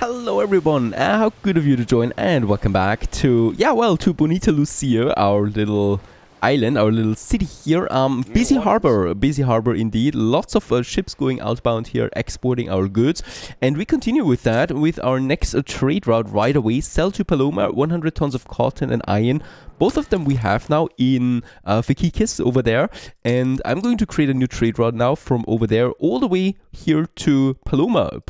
Hello everyone, how good of you to join and welcome back to, to Bonita Lucia, our little island, our little city here. Busy harbor indeed. Lots of ships going outbound here, exporting our goods. And we continue with that, with our next trade route right away. Sell to Paloma, 100 tons of cotton and iron. Both of them we have now in Vikikis over there. And I'm going to create a new trade route now from over there all the way here to Paloma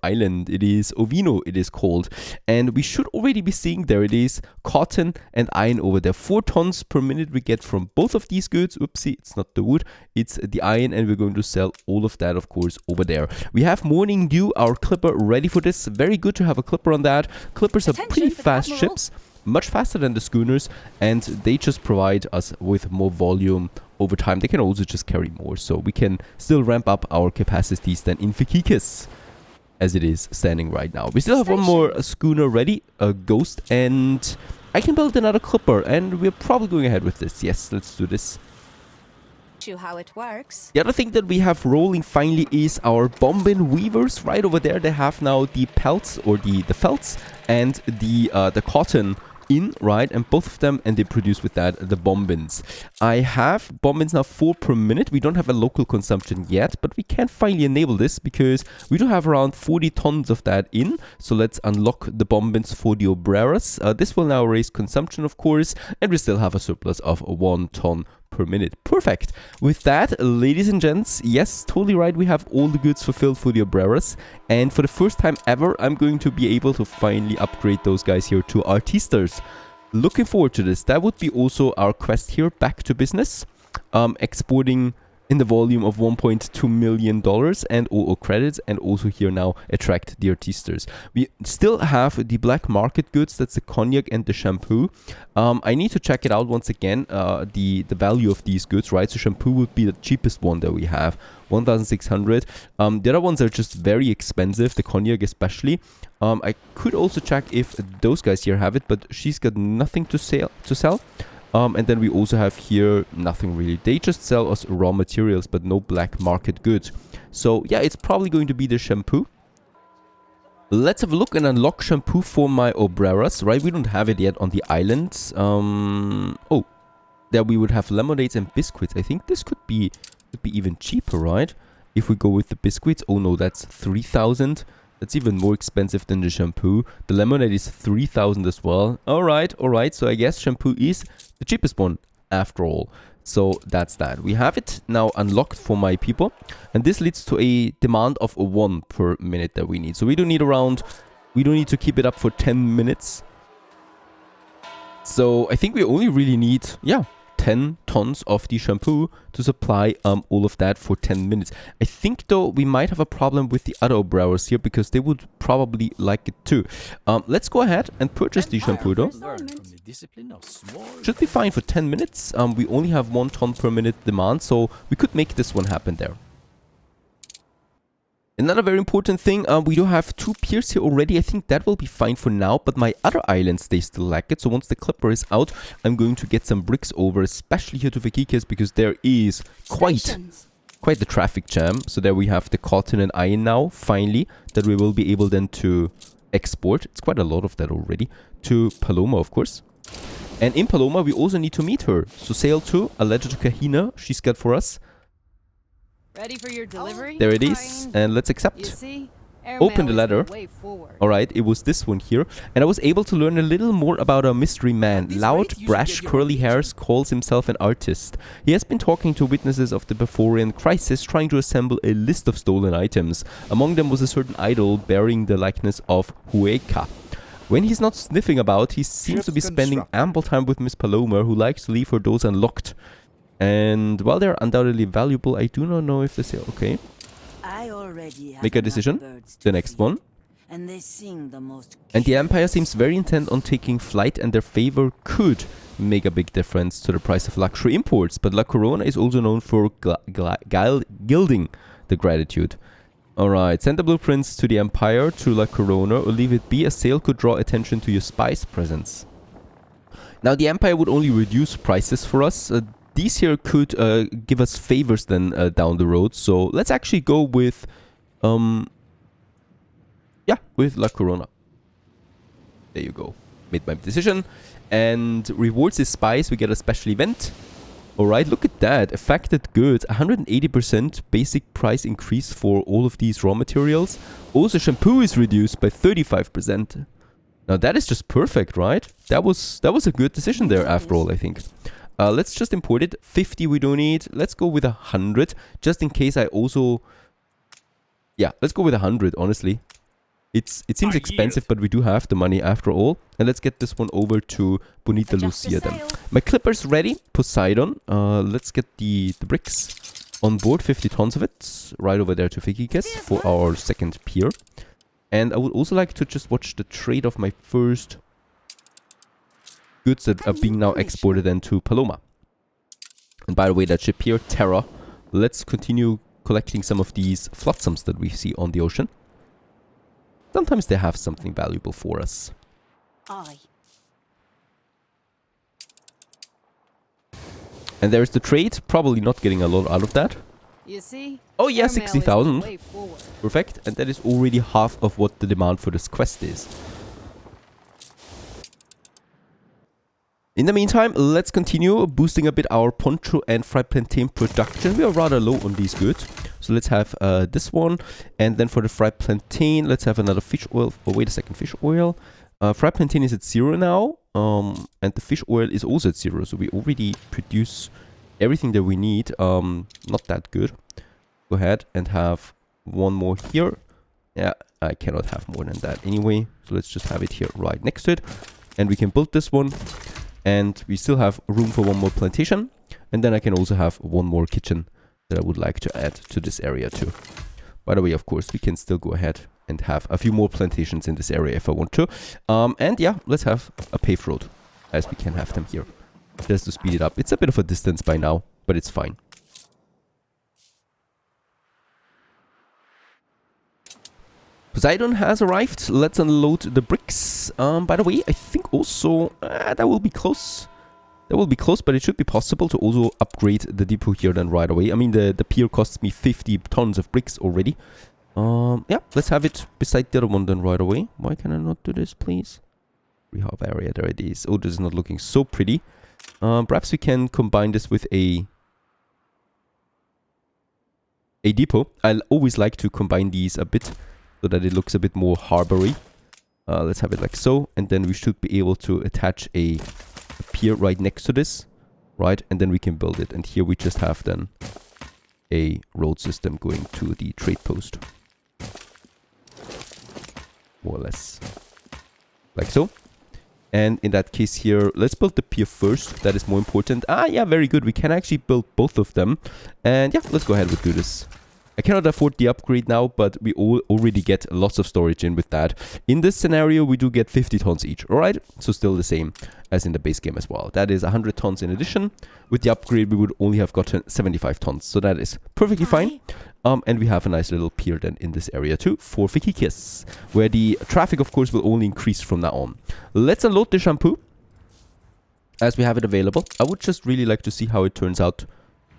Island. It is Ovino, it is called. And we should already be seeing, there it is, cotton and iron over there. 4 tons per minute we get from both of these goods. Oopsie, it's not the wood, it's the iron, and we're going to sell all of that, of course, over there. We have Morning Dew, our clipper, ready for this. Very good to have a clipper on that. Clippers are pretty fast ships, much faster than the schooners, and they just provide us with more volume over time. They can also just carry more, so we can still ramp up our capacities than in Vikikis, as it is standing right now. We still have one more schooner ready, a Ghost, and I can build another clipper, and we're probably going ahead with this. Yes, let's do this. How it works. The other thing that we have rolling finally is our bombin weavers right over there. They have now the pelts, or the felts, and the cotton in, right, and both of them, and they produce with that the bombins. I have bombins now 4 per minute. We don't have a local consumption yet, but we can finally enable this because we do have around 40 tons of that in. So let's unlock the bombins for the obreras. This will now raise consumption, of course, and we still have a surplus of 1 ton per minute. Perfect. With that, ladies and gents, yes, totally right, we have all the goods fulfilled for the obreras, and for the first time ever I'm going to be able to finally upgrade those guys here to artistas. Looking forward to this. That would be also our quest here, back to business, exporting in the volume of $1.2 million and all credits, and also here now attract the artistas. We still have the black market goods, that's the cognac and the shampoo. I need to check it out once again, the value of these goods, right? So shampoo would be the cheapest one that we have, 1,600. The other ones are just very expensive, the cognac especially. I could also check if those guys here have it, but she's got nothing to sell. And then we also have here nothing really. They just sell us raw materials, but no black market goods. So yeah, it's probably going to be the shampoo. Let's have a look and unlock shampoo for my obreras, right? We don't have it yet on the islands. Oh, there we would have lemonades and biscuits. I think this could be even cheaper, right? If we go with the biscuits. Oh no, that's 3,000. That's even more expensive than the shampoo. The lemonade is 3,000 as well. Alright. So I guess shampoo is the cheapest one after all. So that's that. We have it now unlocked for my people. And this leads to a demand of 1 per minute that we need. So we don't need to keep it up for 10 minutes. So I think we only really need, 10 tons of the shampoo to supply all of that for 10 minutes. I think though we might have a problem with the other obreras here because they would probably like it too. Let's go ahead and purchase the shampoo though. Should be fine for 10 minutes. We only have 1 ton per minute demand, so we could make this one happen there. Another very important thing, we do have 2 piers here already. I think that will be fine for now, but my other islands, they still lack it. So once the clipper is out, I'm going to get some bricks over, especially here to Vikikis, because there is quite the traffic jam. So there we have the cotton and iron now, finally, that we will be able then to export. It's quite a lot of that already, to Paloma, of course. And in Paloma, we also need to meet her. So sail to, a letter to Kahina, she's got for us. Ready for your delivery? There it is, and let's accept. Open the letter. Alright, it was this one here. And I was able to learn a little more about our mystery man. Loud, brash, curly hairs, calls himself an artist. He has been talking to witnesses of the Beforian crisis, trying to assemble a list of stolen items. Among them was a certain idol bearing the likeness of Hueca. When he's not sniffing about, he seems to be spending ample time with Miss Paloma, who likes to leave her doors unlocked. And while they're undoubtedly valuable, I do not know if they say, okay. Make a decision. The next one. And the Empire seems very intent on taking flight, and their favor could make a big difference to the price of luxury imports. But La Corona is also known for gilding the gratitude. Alright, send the blueprints to the Empire, to La Corona, or leave it be. A sale could draw attention to your spy's presence. Now, the Empire would only reduce prices for us. These here could give us favors then down the road. So let's actually go with Yeah, with La Corona. There you go. Made my decision. And rewards is spice. We get a special event. Alright, look at that. Affected goods. 180% basic price increase for all of these raw materials. Also, shampoo is reduced by 35%. Now that is just perfect, right? That was a good decision there after all, I think. Let's just import it. 50 we don't need. Let's go with 100. Just in case I also... Yeah, let's go with 100, honestly. It seems expensive, but we do have the money after all. And let's get this one over to Bonita Lucia then. My clipper's ready. Poseidon. Let's get the bricks on board. 50 tons of it. Right over there to Fikikes for our second pier. And I would also like to just watch the trade of my first goods that are being now exported into Paloma. And by the way, that ship here, Terra. Let's continue collecting some of these flotsams that we see on the ocean. Sometimes they have something valuable for us. And there's the trade. Probably not getting a lot out of that. You see? Oh yeah, 60,000. Perfect. And that is already half of what the demand for this quest is. In the meantime, let's continue boosting a bit our poncho and fried plantain production. We are rather low on these goods. So let's have this one. And then for the fried plantain, let's have another fish oil. Oh, wait a second, fish oil. Fried plantain is at 0 now. And the fish oil is also at 0. So we already produce everything that we need. Not that good. Go ahead and have one more here. Yeah, I cannot have more than that anyway. So let's just have it here right next to it. And we can build this one. And we still have room for one more plantation. And then I can also have one more kitchen that I would like to add to this area too. By the way, of course, we can still go ahead and have a few more plantations in this area if I want to. And yeah, let's have a paved road, as we can have them here. Just to speed it up. It's a bit of a distance by now, but it's fine. Poseidon has arrived. Let's unload the bricks. By the way, I think also that will be close. That will be close, but it should be possible to also upgrade the depot here then right away. I mean, the pier costs me 50 tons of bricks already. Yeah, let's have it beside the other one then right away. Why can I not do this, please? Rehab area, there it is. Oh, this is not looking so pretty. Perhaps we can combine this with a depot. I always like to combine these a bit so that it looks a bit more harbory. Let's have it like so, and then we should be able to attach a pier right next to this, right? And then we can build it. And here we just have then a road system going to the trade post. More or less. Like so. And in that case here, let's build the pier first. That is more important. Ah, yeah, very good. We can actually build both of them. And yeah, let's go ahead and do this. I cannot afford the upgrade now, but we already get lots of storage in with that. In this scenario, we do get 50 tons each, alright? So still the same as in the base game as well. That is 100 tons in addition. With the upgrade, we would only have gotten 75 tons. So that is perfectly fine. And we have a nice little pier then in this area too for Fikikis, where the traffic, of course, will only increase from now on. Let's unload the shampoo as we have it available. I would just really like to see how it turns out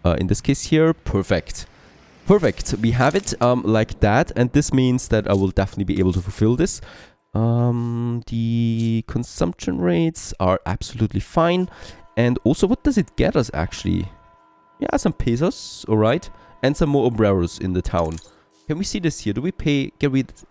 in this case here. Perfect. Perfect. We have it like that, and this means that I will definitely be able to fulfill this. The consumption rates are absolutely fine. And also, what does it get us actually? Yeah, some pesos, alright. And some more obreros in the town. Can we see this here? Do we pay...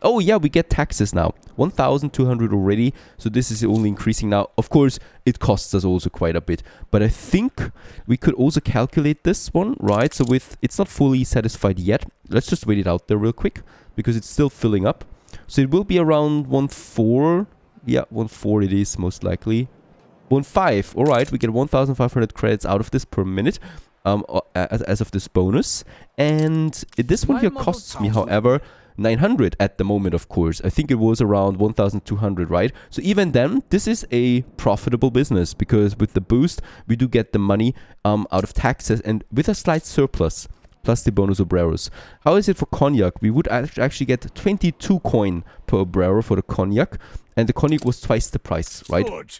Oh yeah, we get taxes now. 1,200 already. So this is only increasing now. Of course, it costs us also quite a bit. But I think we could also calculate this one, right? So with... It's not fully satisfied yet. Let's just wait it out there real quick. Because it's still filling up. So it will be around 1.4. Yeah, 1.4 it is most likely. 1.5. Alright, we get 1,500 credits out of this per minute. As of this bonus. And this one here costs me, however, 900 at the moment, of course. I think it was around 1,200, right? So even then, this is a profitable business, because with the boost, we do get the money out of taxes and with a slight surplus, plus the bonus obreros. How is it for cognac? We would actually get 22 coin per obrero for the cognac, and the cognac was twice the price, right? Good.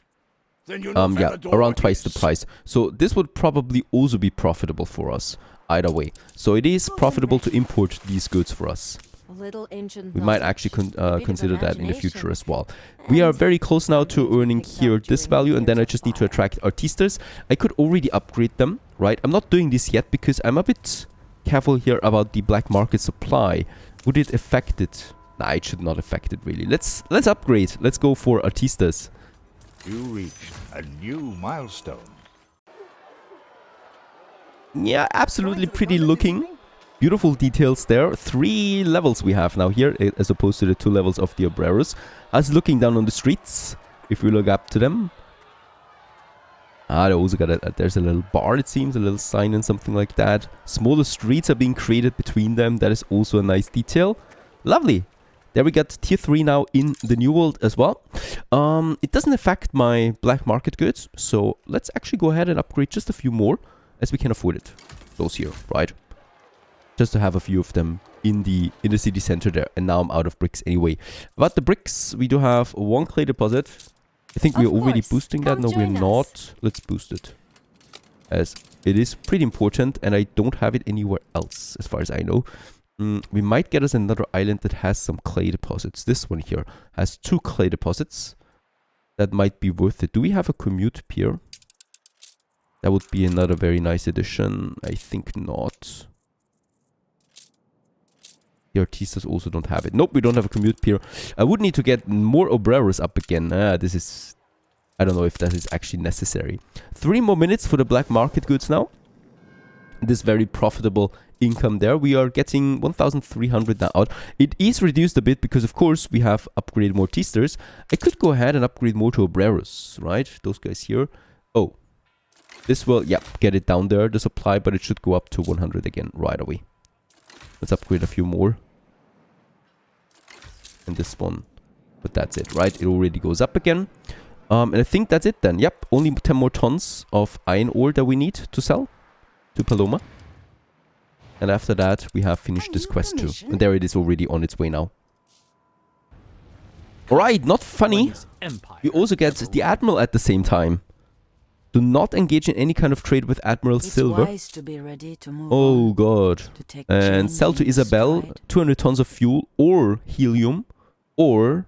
Then you know yeah, around twice the price. So this would probably also be profitable for us, either way. So it is profitable to import these goods for us. A little ancient We might knowledge, actually a bit of consider that in the imagination, future as well. We are and very close now to something to earning pick here up this during value, and then I years of just need to fire. attract artistas. I could already upgrade them, right? I'm not doing this yet because I'm a bit careful here about the black market supply. Would it affect it? Nah, it should not affect it really. Let's upgrade. Let's go for artistas. You reached a new milestone. Yeah, absolutely pretty looking. Beautiful details there. 3 levels we have now here, as opposed to the 2 levels of the obreros. Us looking down on the streets, if we look up to them. Ah, they also got there's a little bar, it seems, a little sign and something like that. Smaller streets are being created between them. That is also a nice detail. Lovely. There we got tier 3 now in the new world as well. It doesn't affect my black market goods, so let's actually go ahead and upgrade just a few more, as we can afford it. Those here, right? Just to have a few of them in the city center there. And now I'm out of bricks anyway. About the bricks, we do have 1 clay deposit. I think we're already boosting that. No, we're not. Let's boost it, as it is pretty important, and I don't have it anywhere else as far as I know. We might get us another island that has some clay deposits. This one here has 2 clay deposits. That might be worth it. Do we have a commute pier? That would be another very nice addition. I think not. The artistas also don't have it. Nope, we don't have a commute pier. I would need to get more obreros up again. This is... I don't know if that is actually necessary. 3 more minutes for the black market goods now. This very profitable income there. We are getting 1,300 now out. It is reduced a bit because, of course, we have upgraded more tisters. I could go ahead and upgrade more to obreros, right? Those guys here. Oh. This will, yeah, get it down there, the supply, but it should go up to 100 again right away. Let's upgrade a few more. And this one. But that's it, right? It already goes up again. And I think that's it then. Yep, only 10 more tons of iron ore that we need to sell to Paloma. And after that, we have finished this quest too. And there it is already on its way now. Alright, not funny. We also get the Admiral at the same time. Do not engage in any kind of trade with Admiral Silver. To be ready to move Oh on, god. to take And sell to change in Isabel stride. 200 tons of fuel or helium, or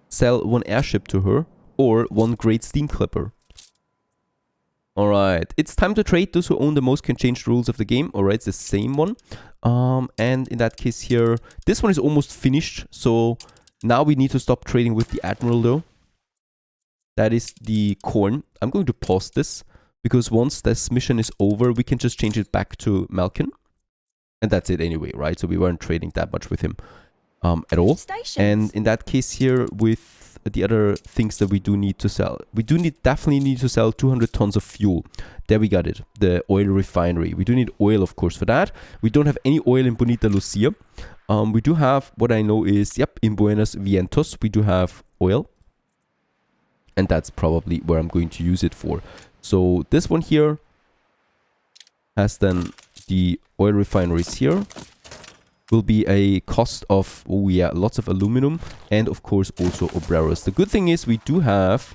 sell 1 airship to her, or 1 great steam clipper. Alright, it's time to trade. Those who own the most can change the rules of the game. Alright, it's the same one. And in that case here, this one is almost finished. So now we need to stop trading with the Admiral though. That is the corn. I'm going to pause this, because once this mission is over, we can just change it back to Malkin. And that's it anyway, right? So we weren't trading that much with him at all. Stations. And in that case here, with the other things that we do need to sell, we do definitely need to sell 200 tons of fuel. There we got it, the oil refinery. We do need oil, of course, for that. We don't have any oil in Bonita Lucia. We do have, what I know is, yep, in Buenos Vientos, we do have oil. And that's probably where I'm going to use it for. So this one here has then the oil refineries here. Will be a cost of, oh yeah, lots of aluminum. And of course also obreros. The good thing is we do have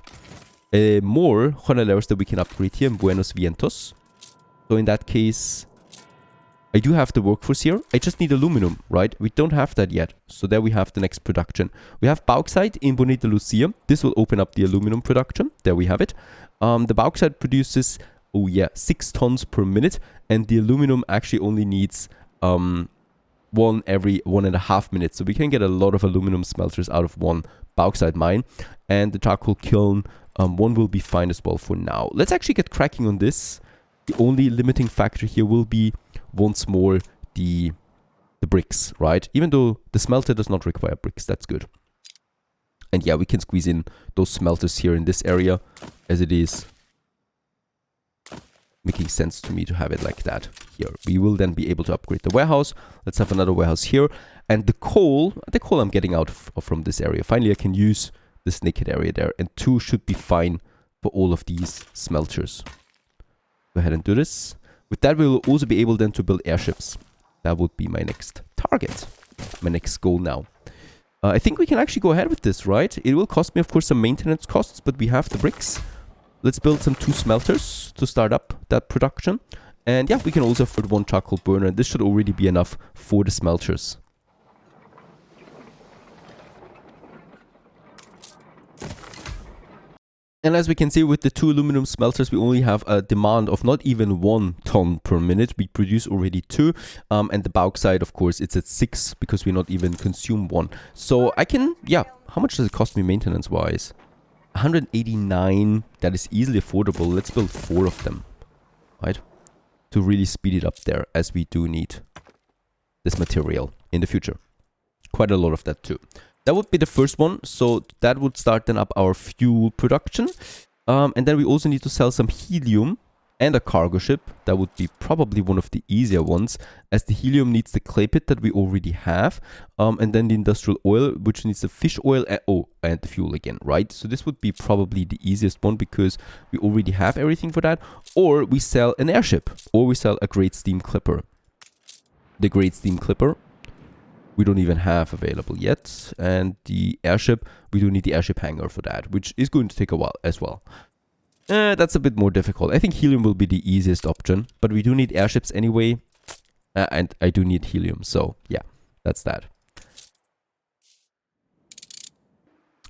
more jornaleros that we can upgrade here in Buenos Vientos. So in that case, I do have the workforce here. I just need aluminum, right? We don't have that yet. So there we have the next production. We have bauxite in Bonita Lucia. This will open up the aluminum production. There we have it. The bauxite produces, oh yeah, 6 tons per minute. And the aluminum actually only needs 1 every 1.5 minutes. So we can get a lot of aluminum smelters out of 1 bauxite mine. And the charcoal kiln, 1 will be fine as well for now. Let's actually get cracking on this. The only limiting factor here will be once more the bricks, right? Even though the smelter does not require bricks, that's good. And yeah, we can squeeze in those smelters here in this area, as it is making sense to me to have it like that here. We will then be able to upgrade the warehouse. Let's have another warehouse here. And the coal I'm getting out from this area. Finally, I can use this naked area there. And 2 should be fine for all of these smelters. Go ahead and do this. With that, we will also be able then to build airships. That would be my next target. My next goal now. I think we can actually go ahead with this, right? It will cost me, of course, some maintenance costs, but we have the bricks. Let's build some 2 smelters to start up that production. And yeah, we can also afford 1 charcoal burner. This should already be enough for the smelters. And as we can see with the 2 aluminum smelters, we only have a demand of not even 1 ton per minute. We produce already 2. And the bauxite, of course, it's at 6 because we not even consume 1. So I can, yeah, how much does it cost me maintenance-wise? 189, that is easily affordable. Let's build 4 of them, right? To really speed it up there, as we do need this material in the future. Quite a lot of that too. That would be the first one, so that would start then up our fuel production. And then we also need to sell some helium and a cargo ship. That would be probably one of the easier ones, as the helium needs the clay pit that we already have. And then the industrial oil, which needs the fish oil, and the fuel again, right? So this would be probably the easiest one because we already have everything for that. Or we sell an airship, or we sell a great steam clipper. The great steam clipper we don't even have available yet, and the airship, we do need the airship hangar for that, which is going to take a while as well. That's a bit more difficult. I think helium will be the easiest option, but we do need airships anyway, and I do need helium, so yeah, that's that.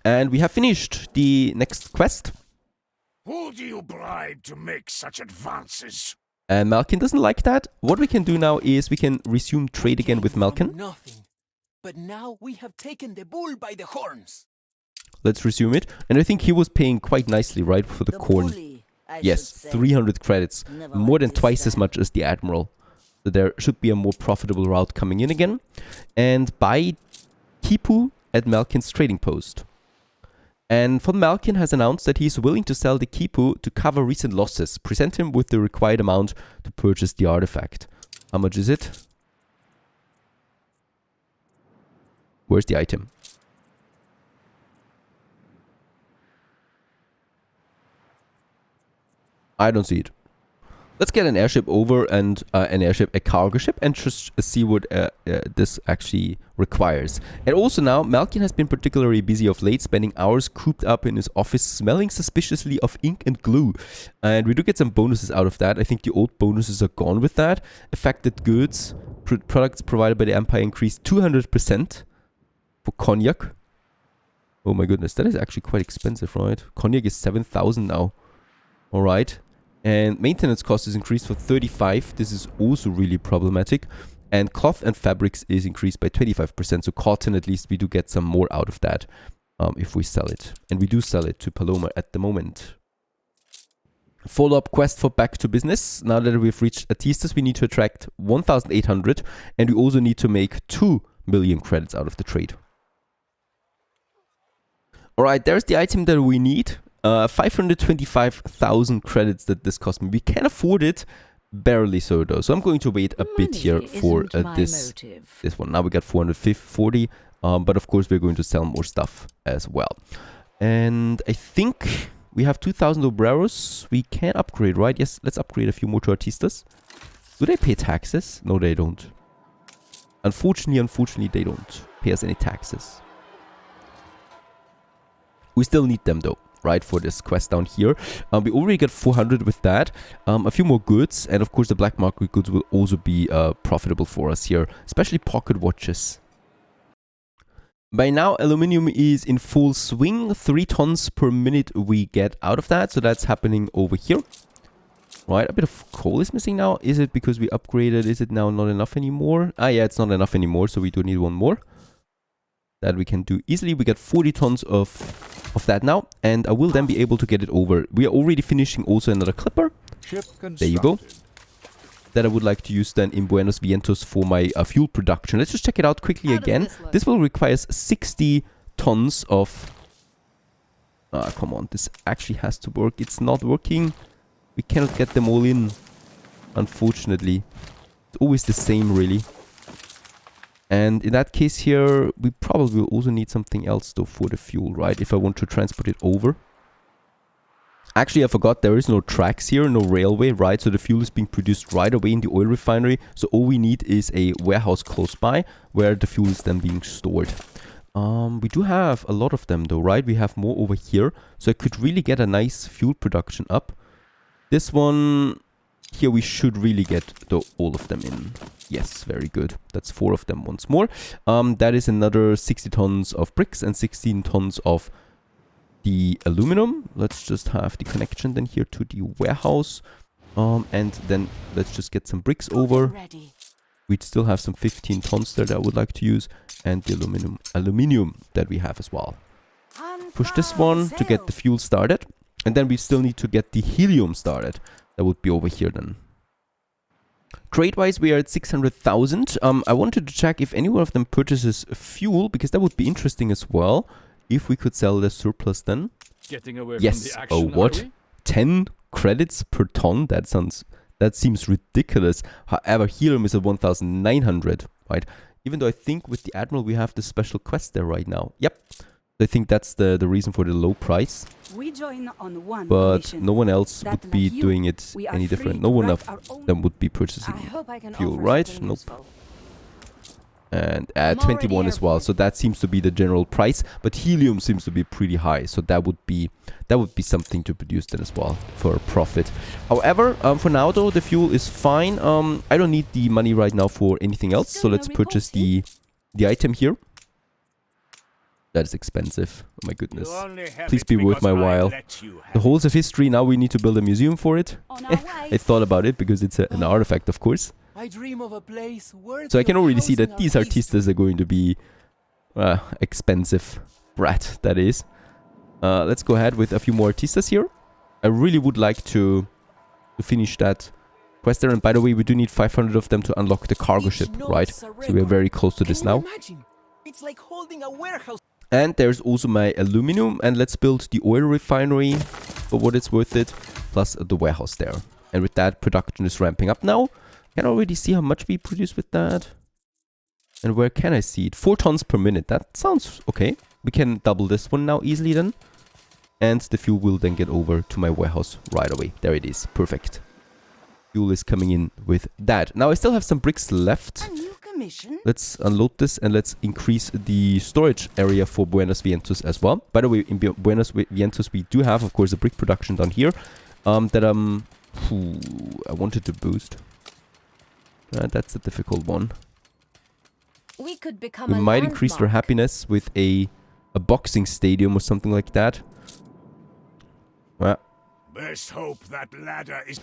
And we have finished the next quest. Who do you bribe to make such advances? And Malkin doesn't like that. What we can do now is we can resume trade again with Malkin. Nothing. But now we have taken the bull by the horns. Let's resume it. And I think he was paying quite nicely, right, for the corn. bully, I Yes, should say. 300 credits. Never More than liked his twice as style. much as the Admiral. So there should be a more profitable route coming in again. And buy Kipu at Malkin's trading post. And von Malkin has announced that he is willing to sell the Kipu to cover recent losses. Present him with the required amount to purchase the artifact. How much is it? Where's the item? I don't see it. Let's get an airship over and a cargo ship, and just see what this actually requires. And also now, Malkin has been particularly busy of late, spending hours cooped up in his office, smelling suspiciously of ink and glue. And we do get some bonuses out of that. I think the old bonuses are gone with that. Affected goods, products provided by the Empire increased 200% for cognac. Oh my goodness, that is actually quite expensive, right? Cognac is 7,000 now. Alright. And maintenance cost is increased for 35. This is also really problematic. And cloth and fabrics is increased by 25%. So cotton, at least we do get some more out of that if we sell it. And we do sell it to Paloma at the moment. Follow-up quest for back to business. Now that we've reached ARTISTAs, we need to attract 1,800. And we also need to make 2 million credits out of the trade. Alright, there's the item that we need. 525,000 credits that this cost me. We can afford it, barely so though. So I'm going to wait a bit here for this one. Now we got 440, but of course we're going to sell more stuff as well. And I think we have 2,000 obreros. We can upgrade, right? Yes, let's upgrade a few more to ARTISTAs. Do they pay taxes? No, they don't. Unfortunately, they don't pay us any taxes. We still need them though, right, for this quest down here. We already got 400 with that. A few more goods, and of course the black market goods will also be profitable for us here, especially pocket watches. By now, aluminium is in full swing. 3 tons per minute we get out of that, so that's happening over here. Right, a bit of coal is missing now. Is it because we upgraded? Is it now not enough anymore? Ah, yeah, it's not enough anymore, so we do need one more. That we can do easily. We got 40 tons of that now, and I will then be able to get it over. We are already finishing also another clipper. There you go. That I would like to use then in Buenos Vientos for my fuel production. Let's just check it out quickly again. This will require 60 tons of... Ah, come on. This actually has to work. It's not working. We cannot get them all in, unfortunately. It's always the same, really. And in that case here, we probably will also need something else though for the fuel, right? If I want to transport it over. Actually, I forgot there is no tracks here, no railway, right? So the fuel is being produced right away in the oil refinery. So all we need is a warehouse close by where the fuel is then being stored. We do have a lot of them though, right? We have more over here. So I could really get a nice fuel production up. This one... Here we should really get all of them in. Yes, very good. That's 4 of them once more. That is another 60 tons of bricks and 16 tons of the aluminum. Let's just have the connection then here to the warehouse. And then let's just get some bricks over. Ready. We still have some 15 tons there that I would like to use. And the aluminium that we have as well. Push this one to get the fuel started. And then we still need to get the helium started. That would be over here then. Trade-wise, we are at 600,000. I wanted to check if any one of them purchases fuel, because that would be interesting as well. If we could sell the surplus then. Getting away Yes. from the Oh, action, what? are we? 10 credits per ton? That seems ridiculous. However, helium is at 1,900, right? Even though I think with the Admiral we have the special quest there right now. Yep. I think that's the reason for the low price. We join on one But condition. no one else That would be like you, doing it we are any free different. to No one write of our own- them would be I purchasing hope I can fuel, offer right? something Nope. useful. And I'm 21 already as well. So that seems to be the general price. But helium seems to be pretty high. So that would be something to produce then as well for a profit. However, for now though, the fuel is fine. I don't need the money right now for anything else. So let's purchase the item here. That is expensive. Oh my goodness. You only have Please it be worth because my I while. let you have The Halls of History, now we need to build a museum for it. On our way. I thought about it because it's an artifact, of course. I dream of a place worthy So I can of already see housing that these our artistas are going to be expensive. Brat, that is. Let's go ahead with a few more artistas here. I really would like to finish that quest there. And by the way, we do need 500 of them to unlock the cargo Each ship, note's right? a So we are record. very close to Can this you now. imagine? It's like holding a warehouse. And there's also my aluminum. And let's build the oil refinery for what it's worth it. Plus the warehouse there. And with that, production is ramping up now. Can already see how much we produce with that. And where can I see it? 4 tons per minute. That sounds okay. We can double this one now easily then. And the fuel will then get over to my warehouse right away. There it is. Perfect. Fuel is coming in with that. Now I still have some bricks left. A new commission? Let's unload this and let's increase the storage area for Buenos Vientos as well. By the way, in Buenos Vientos we do have, of course, a brick production down here. That I wanted to boost. That's a difficult one. We could become We a might increase their landmark. happiness with a boxing stadium or something like that. Best hope that ladder is.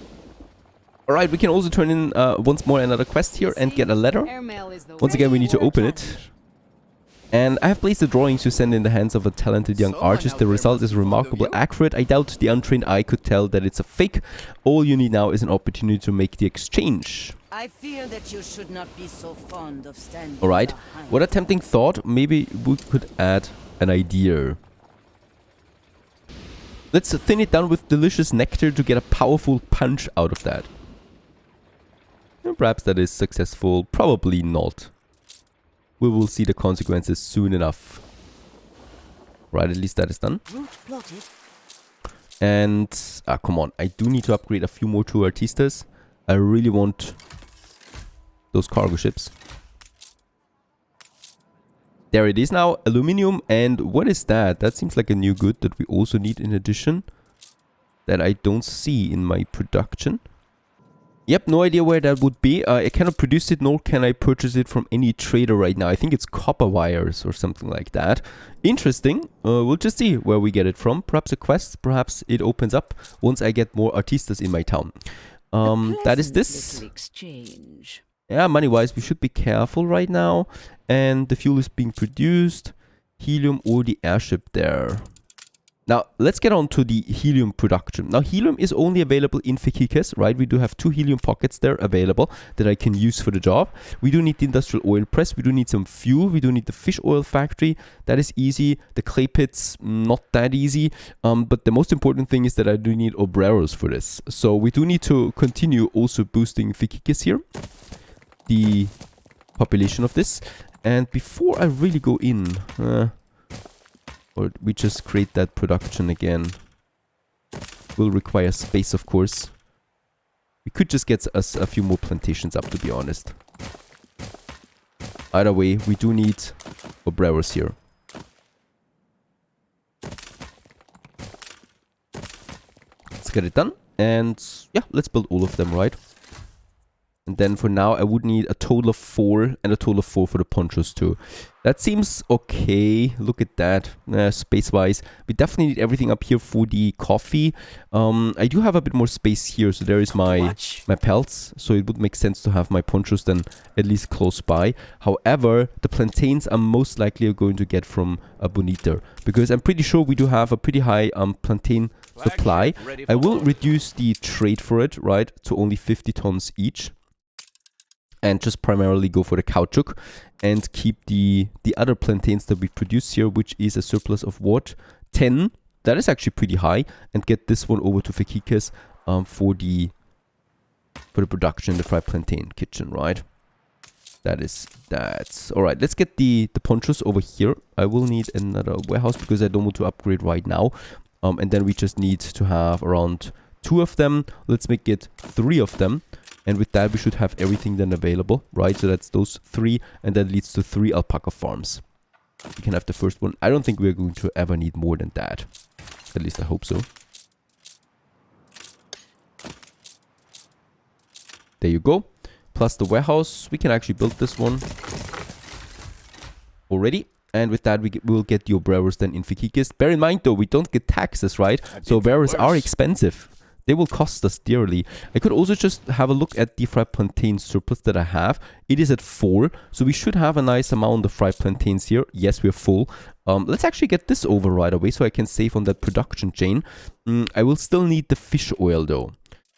Alright, we can also turn in once more another quest here and get a letter. Airmail is the Once way again, we need to for a open it. challenge. And I have placed the drawings to send in the hands of a talented young Someone artist. out The there result must is be fond of remarkably you. accurate. I doubt the untrained eye could tell that it's a fake. All you need now is an opportunity to make the exchange. I feel that you should not be so fond of standing Alright, behind. what a tempting thought. Maybe we could add an idea. Let's thin it down with delicious nectar to get a powerful punch out of that. And perhaps that is successful. Probably not. We will see the consequences soon enough. Right, at least that is done. Route plotted. And, come on. I do need to upgrade a few more to Artistas. I really want those cargo ships. There it is now. Aluminium. And what is that? That seems like a new good that we also need in addition. That I don't see in my production. Yep, no idea where that would be. I cannot produce it, nor can I purchase it from any trader right now. I think it's copper wires or something like that. Interesting. We'll just see where we get it from. Perhaps a quest. Perhaps it opens up once I get more artistas in my town. That is this. Little exchange. Yeah, money-wise, we should be careful right now. And the fuel is being produced. Helium or the airship there. Now, let's get on to the helium production. Now, helium is only available in Fikikes, right? We do have 2 helium pockets there available that I can use for the job. We do need the industrial oil press. We do need some fuel. We do need the fish oil factory. That is easy. The clay pits, not that easy. But the most important thing is that I do need obreros for this. So we do need to continue also boosting Fikikes here. The population of this. And before I really go in... or we just create that production again. Will require space, of course. We could just get us a few more plantations up, to be honest. Either way, we do need obreros here. Let's get it done. And yeah, let's build all of them, right? And then for now, I would need a total of 4 and a total of 4 for the ponchos too. That seems okay. Look at that. Space-wise, we definitely need everything up here for the coffee. I do have a bit more space here, so there is my pelts. So it would make sense to have my ponchos then at least close by. However, the plantains I'm most likely going to get from Bonita, because I'm pretty sure we do have a pretty high plantain supply. I will reduce the trade for it, right, to only 50 tons each. And just primarily go for the caoutchouc and keep the other plantains that we produce here, which is a surplus of what? 10. That is actually pretty high. And get this one over to Fakikes for the production, the fried plantain kitchen, right? That's all right. Let's get the ponchos over here. I will need another warehouse because I don't want to upgrade right now. And then we just need to have around 2 of them. Let's make it 3 of them. And with that, we should have everything then available, right? So that's those 3, and that leads to 3 alpaca farms. We can have the first one. I don't think we're going to ever need more than that. At least I hope so. There you go. Plus the warehouse. We can actually build this one already. And with that, we will get the obrewers then in Fakikes. Bear in mind, though, we don't get taxes, right? So obrewers are expensive. They will cost us dearly. I could also just have a look at the fried plantain surplus that I have. It is at 4, so we should have a nice amount of fried plantains here. Yes, we're full. Let's actually get this over right away so I can save on that production chain. I will still need the fish oil though.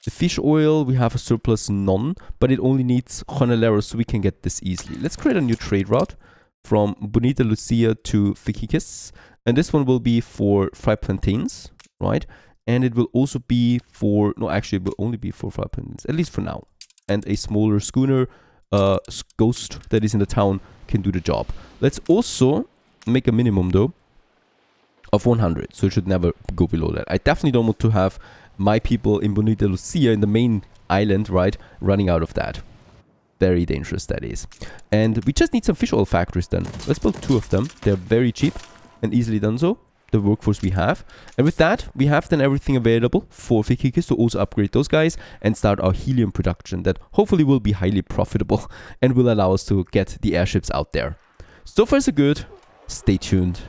The fish oil, we have a surplus none, but it only needs Joneleros, so we can get this easily. Let's create a new trade route from Bonita Lucia to Fakikes. And this one will be for fried plantains, right? And it will also be for, no, actually it will only be for fried plantains, at least for now. And a smaller schooner, ghost that is in the town can do the job. Let's also make a minimum though of 100, so it should never go below that. I definitely don't want to have my people in Bonita Lucia in the main island, right, running out of that. Very dangerous that is. And we just need some fish oil factories then. Let's build 2 of them. They're very cheap and easily done so. The workforce we have. And with that, we have then everything available for Fakikes to also upgrade those guys and start our helium production that hopefully will be highly profitable and will allow us to get the airships out there. So far so good. Stay tuned.